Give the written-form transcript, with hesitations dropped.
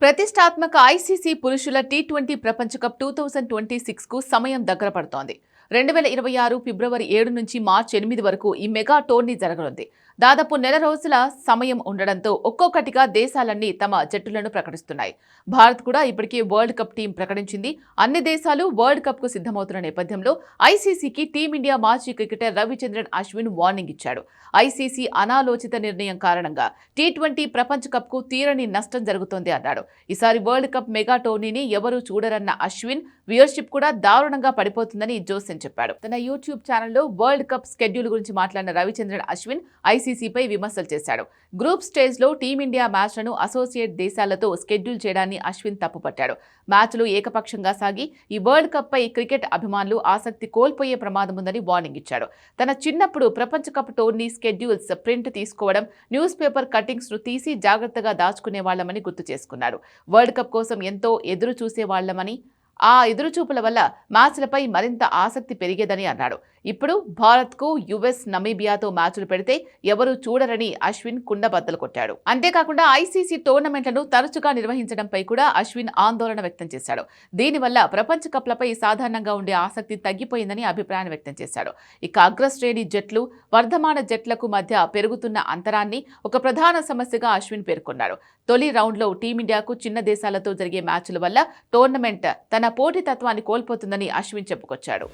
ప్రతిష్టాత్మక ఐసీసీ పురుషుల టీ20 ప్రపంచ కప్ 2026కు సమయం దగ్గర పడుతోంది. 2026 ఫిబ్రవరి 7 నుంచి మార్చి 8 వరకు ఈ మెగా టోర్నీ జరగనుంది. దాదాపు నెల రోజుల సమయం ఉండడంతో ఒక్కొక్కటిగా దేశాలన్నీ తమ జట్టులను ప్రకటిస్తున్నాయి. భారత్ కూడా ఇప్పటికే వరల్డ్ కప్ టీం ప్రకటించింది. అన్ని దేశాలు వరల్డ్ కప్ కు సిద్ధమవుతున్న నేపథ్యంలో ఐసీసీకి టీమిండియా మాజీ క్రికెటర్ రవిచంద్రన్ అశ్విన్ వార్నింగ్ ఇచ్చాడు. ఐసీసీ అనాలోచిత నిర్ణయం కారణంగా టీ20 ప్రపంచ కప్ కు తీరని నష్టం జరుగుతోంది అన్నాడు. ఈసారి వరల్డ్ కప్ మెగా టోర్నీని ఎవరూ చూడరన్న అశ్విన్ వ్యూవర్షిప్ కూడా దారుణంగా పడిపోతుందని జోసెన్ చెప్పాడు. తన యూట్యూబ్ ఛానల్లో వరల్డ్ కప్ స్కెడ్యూల్ గురించి మాట్లాడిన రవిచంద్రన్ అశ్విన్ ఐసీసీపై విమర్శలు చేశాడు. గ్రూప్ స్టేజ్ లో టీమిండియా మ్యాచ్లను అసోసియేట్ దేశాలతో స్కెడ్యూల్ చేయడాన్ని అశ్విన్ తప్పుపట్టాడు. మ్యాచ్లు ఏకపక్షంగా సాగి ఈ వరల్డ్ కప్ పై క్రికెట్ అభిమానులు ఆసక్తి కోల్పోయే ప్రమాదం ఉందని వార్నింగ్ ఇచ్చాడు. తన చిన్నప్పుడు ప్రపంచ కప్ టోర్నీ స్కెడ్యూల్స్ ప్రింట్ తీసుకోవడం, న్యూస్ పేపర్ కట్టింగ్స్ ను తీసి జాగ్రత్తగా దాచుకునే వాళ్లమని గుర్తు చేసుకున్నారు. వరల్డ్ కప్ కోసం ఎంతో ఎదురు చూసే వాళ్లమని, ఆ ఎదురుచూపుల వల్ల మ్యాచ్లపై మరింత ఆసక్తి పెరిగేదని అన్నాడు. ఇప్పుడు భారత్కు యుఎస్, నమీబియాతో మ్యాచ్లు పెడితే ఎవరూ చూడరని అశ్విన్ కుండబద్దలు కొట్టాడు. అంతేకాకుండా ఐసీసీ టోర్నమెంట్లను తరచుగా నిర్వహించడంపై కూడా అశ్విన్ ఆందోళన వ్యక్తం చేశాడు. దీనివల్ల ప్రపంచ కప్లపై సాధారణంగా ఉండే ఆసక్తి తగ్గిపోయిందని అభిప్రాయం వ్యక్తం చేశాడు. ఇక అగ్రశ్రేణి జట్లు, వర్ధమాన జట్లకు మధ్య పెరుగుతున్న అంతరాన్ని ఒక ప్రధాన సమస్యగా అశ్విన్ పేర్కొన్నాడు. తొలి రౌండ్లో టీమిండియాకు చిన్న దేశాలతో జరిగే మ్యాచ్ల వల్ల టోర్నమెంట్ తన పోటీతత్వాన్ని కోల్పోతుందని అశ్విన్ చెప్పుకొచ్చాడు.